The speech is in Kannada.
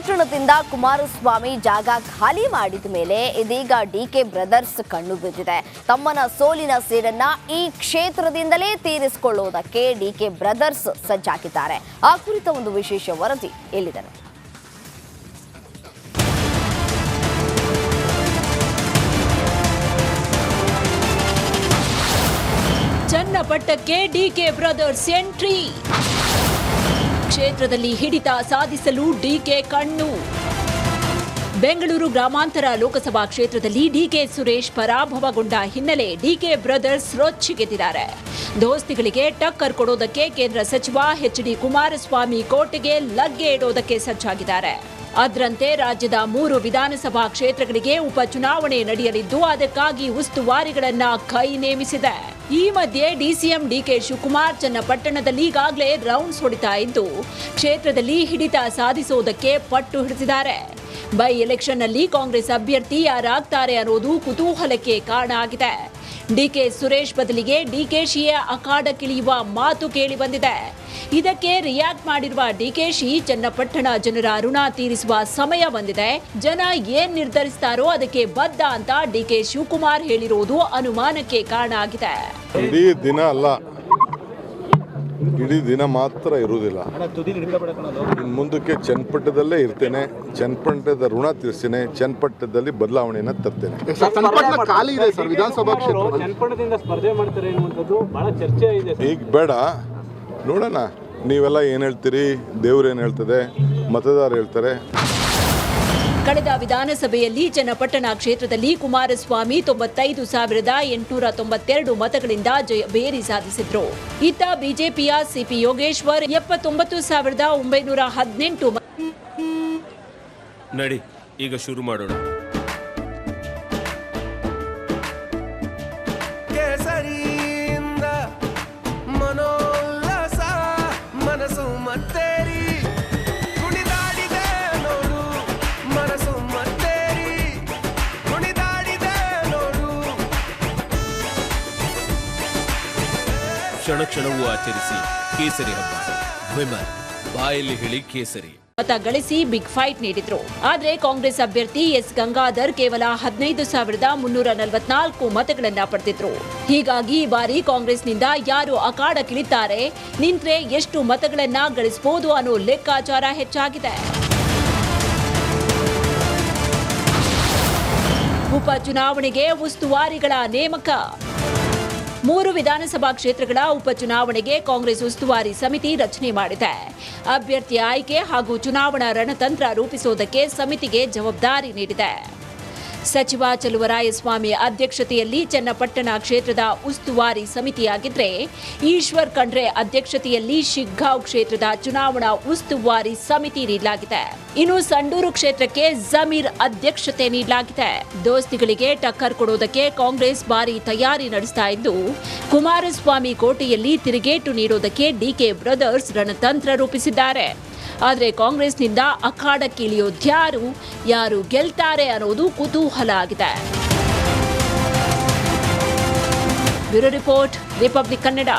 ಚನ್ನಪಟ್ಟಣದಿಂದ ಕುಮಾರಸ್ವಾಮಿ ಜಾಗ ಖಾಲಿ ಮಾಡಿದ ಮೇಲೆ ಇದೀಗ ಡಿಕೆ ಬ್ರದರ್ಸ್ ಕಣ್ಣು ಬಿದ್ದಿದೆ. ತಮ್ಮನ ಸೋಲಿನ ಸೇಡನ್ನ ಈ ಕ್ಷೇತ್ರದಿಂದಲೇ ತೀರಿಸಿಕೊಳ್ಳುವುದಕ್ಕೆ ಡಿಕೆ ಬ್ರದರ್ಸ್ ಸಜ್ಜಾಗಿದ್ದಾರೆ. ಆ ಕುರಿತ ಒಂದು ವಿಶೇಷ ವರದಿ ಇಲ್ಲಿದೆ. ಚನ್ನಪಟ್ಟಣಕ್ಕೆ ಡಿಕೆ ಬ್ರದರ್ಸ್ ಎಂಟ್ರಿ. ಕ್ಷೇತ್ರದಲ್ಲಿ ಹಿಡಿತ ಸಾಧಿಸಲು ಡಿಕೆ ಕಣ್ಣು. ಬೆಂಗಳೂರು ಗ್ರಾಮಾಂತರ ಲೋಕಸಭಾ ಕ್ಷೇತ್ರದಲ್ಲಿ ಡಿಕೆ ಸುರೇಶ್ ಪರಾಭವಗೊಂಡ ಹಿನ್ನೆಲೆ ಡಿಕೆ ಬ್ರದರ್ಸ್ ರೊಚ್ಚಿಗೆದ್ದಿದ್ದಾರೆ. ದೋಸ್ತಿಗಳಿಗೆ ಟಕ್ಕರ್ ಕೊಡೋದಕ್ಕೆ ಕೇಂದ್ರ ಸಚಿವ ಎಚ್.ಡಿ. ಕುಮಾರಸ್ವಾಮಿ ಕೋಟೆಗೆ ಲಗ್ಗೆ ಇಡೋದಕ್ಕೆ ಸಜ್ಜಾಗಿದ್ದಾರೆ. ಅದರಂತೆ ರಾಜ್ಯದ 3 ವಿಧಾನಸಭಾ ಕ್ಷೇತ್ರಗಳಿಗೆ ಉಪಚುನಾವಣೆ ನಡೆಯಲಿದ್ದು ಅದಕ್ಕಾಗಿ ಉಸ್ತುವಾರಿಗಳನ್ನ ಕೈ ನೇಮಿಸಿದೆ. ಈ ಮಧ್ಯೆ ಡಿಸಿಎಂ ಡಿಕೆ ಶಿವಕುಮಾರ್ ಚನ್ನಪಟ್ಟಣದಲ್ಲಿ ಈಗಾಗಲೇ ರೌಂಡ್ಸ್ ಹೊಡಿತಾ ಇದ್ದು ಕ್ಷೇತ್ರದಲ್ಲಿ ಹಿಡಿತ ಸಾಧಿಸುವುದಕ್ಕೆ ಪಟ್ಟು ಹಿಡಿದಿದ್ದಾರೆ. ಬೈ ಎಲೆಕ್ಷನ್ನಲ್ಲಿ ಕಾಂಗ್ರೆಸ್ ಅಭ್ಯರ್ಥಿ ಯಾರಾಗ್ತಾರೆ ಅನ್ನೋದು ಕುತೂಹಲಕ್ಕೆ ಕಾರಣ ಆಗಿದೆ. ಡಿಕೆ ಸುರೇಶ್ ಬದಲಿಗೆ ಡಿಕೆಶಿಯೇ ಅಖಾಡಕ್ಕಿಳಿಯುವ ಮಾತು ಕೇಳಿ ಬಂದಿದೆ. ಇದಕ್ಕೆ ರಿಯಾಕ್ಟ್ ಮಾಡಿರುವ ಡಿಕೆಶಿ ಚನ್ನಪಟ್ಟಣ ಜನರ ಋಣ ತೀರಿಸುವ ಸಮಯ ಬಂದಿದೆ, ಜನ ಏನ್ ನಿರ್ಧರಿಸ್ತಾರೋ ಅದಕ್ಕೆ ಬದ್ಧ ಅಂತ ಡಿಕೆ ಶಿವಕುಮಾರ್ ಹೇಳಿರೋದು ಅನುಮಾನಕ್ಕೆ ಕಾರಣ ಆಗಿದೆ. ಇಡೀ ದಿನ ಮಾತ್ರ ಇರುವುದಿಲ್ಲ. ಮುಂದಕ್ಕೆ ಚನ್ನಪಟ್ಟಣದಲ್ಲೇ ಇರ್ತೇನೆ, ಚನ್ನಪಟ್ಟಣದ ಋಣ ತೀರಿಸ್ತೇನೆ, ಚನ್ನಪಟ್ಟಣದಲ್ಲಿ ಬದಲಾವಣೆಯನ್ನು ತರ್ತೇನೆ. ಚನ್ನಪಟ್ಟಣದಿಂದ ಸ್ಪರ್ಧೆ ಮಾಡ್ತಾರೆ ಅನ್ನುವಂಥದ್ದು ಬಹಳ ಚರ್ಚೆ ಇದೆ. ಈಗ ಬೇಡ, ನೋಡೋಣ. ನೀವೆಲ್ಲ ಏನು ಹೇಳ್ತೀರಿ, ದೇವ್ರು ಏನು ಹೇಳ್ತದೆ, ಮತದಾರ ಹೇಳ್ತಾರೆ. ಕಳೆದ ವಿಧಾನಸಭೆಯಲ್ಲಿ ಚನ್ನಪಟ್ಟಣ ಕ್ಷೇತ್ರದಲ್ಲಿ ಕುಮಾರಸ್ವಾಮಿ 95,892 ಮತಗಳಿಂದ ಜಯಭೇರಿ ಸಾಧಿಸಿದ್ರು. ಇತ್ತ ಬಿಜೆಪಿಯ ಸಿಪಿ ಯೋಗೇಶ್ವರ್ 79,918 ನಡಿ ಈಗ ಶುರು ಮಾಡೋಣ. ಕ್ಷಣ ಕ್ಷಣವೂ ಆಚರಿಸಿ ಕೇಸರಿ ಹಬ್ಬ. ವಿಮಲ್ ಬಾಯಲ್ಲಿ ಹೇಳಿ ಕೇಸರಿ ಮತ ಗಳಿಸಿ ಬಿಗ್ ಫೈಟ್ ನೀಡಿದ್ರು. ಆದ್ರೆ ಕಾಂಗ್ರೆಸ್ ಅಭ್ಯರ್ಥಿ ಎಸ್ ಗಂಗಾಧರ್ ಕೇವಲ 15,344 ಮತಗಳನ್ನ ಪಡೆದಿದ್ರು. ಹೀಗಾಗಿ ಈ ಬಾರಿ ಕಾಂಗ್ರೆಸ್ನಿಂದ ಯಾರು ಅಖಾಡಕ್ಕಿಳಿತಾರೆ, ನಿಂತ್ರೆ ಎಷ್ಟು ಮತಗಳನ್ನ ಗಳಿಸಬಹುದು ಅನ್ನೋ ಲೆಕ್ಕಾಚಾರ ಹೆಚ್ಚಾಗಿದೆ. ಉಪಚುನಾವಣೆಗೆ ಉಸ್ತುವಾರಿಗಳ ನೇಮಕ. 3 ವಿಧಾನಸಭಾ ಕ್ಷೇತ್ರಗಳ ಉಪಚುನಾವಣೆಗೆ ಕಾಂಗ್ರೆಸ್ ಉಸ್ತುವಾರಿ ಸಮಿತಿ ರಚನೆ ಮಾಡಿದೆ. ಅಭ್ಯರ್ಥಿ ಆಯ್ಕೆ ಹಾಗೂ ಚುನಾವಣಾ ರಣತಂತ್ರ ರೂಪಿಸುವುದಕ್ಕೆ ಸಮಿತಿಗೆ ಜವಾಬ್ದಾರಿ ನೀಡಿದೆ. ಸಚಿವ ಚಲುವರಾಯಸ್ವಾಮಿ ಅಧ್ಯಕ್ಷತೆಯಲ್ಲಿ ಚನ್ನಪಟ್ಟಣ ಕ್ಷೇತ್ರದ ಉಸ್ತುವಾರಿ ಸಮಿತಿಯಾಗಿದ್ದರೆ, ಈಶ್ವರ್ ಖಂಡ್ರೆ ಅಧ್ಯಕ್ಷತೆಯಲ್ಲಿ ಶಿಗ್ಗಾಂವ್ ಕ್ಷೇತ್ರದ ಚುನಾವಣಾ ಉಸ್ತುವಾರಿ ಸಮಿತಿ ನೀಡಲಾಗಿದೆ. ಇನ್ನು ಸಂಡೂರು ಕ್ಷೇತ್ರಕ್ಕೆ ಜಮೀರ್ ಅಧ್ಯಕ್ಷತೆ ನೀಡಲಾಗಿದೆ. ದೋಸ್ತಿಗಳಿಗೆ ಟಕ್ಕರ್ ಕೊಡೋದಕ್ಕೆ ಕಾಂಗ್ರೆಸ್ ಭಾರಿ ತಯಾರಿ ನಡೆಸ್ತಾ ಇದ್ದು, ಕುಮಾರಸ್ವಾಮಿ ಕೋಟೆಯಲ್ಲಿ ತಿರುಗೇಟು ನೀಡೋದಕ್ಕೆ ಡಿಕೆ ಬ್ರದರ್ಸ್ ರಣತಂತ್ರ ರೂಪಿಸಿದ್ದಾರೆ. ಆದರೆ ಕಾಂಗ್ರೆಸ್ನಿಂದ ಅಖಾಡಕ್ಕಿಳಿಯೋದ್ಯಾರು, ಯಾರು ಗೆಲ್ತಾರೆ ಅನ್ನೋದು ಕುತೂಹಲ ಆಗಿದೆ. Bureau report, republic Kannada.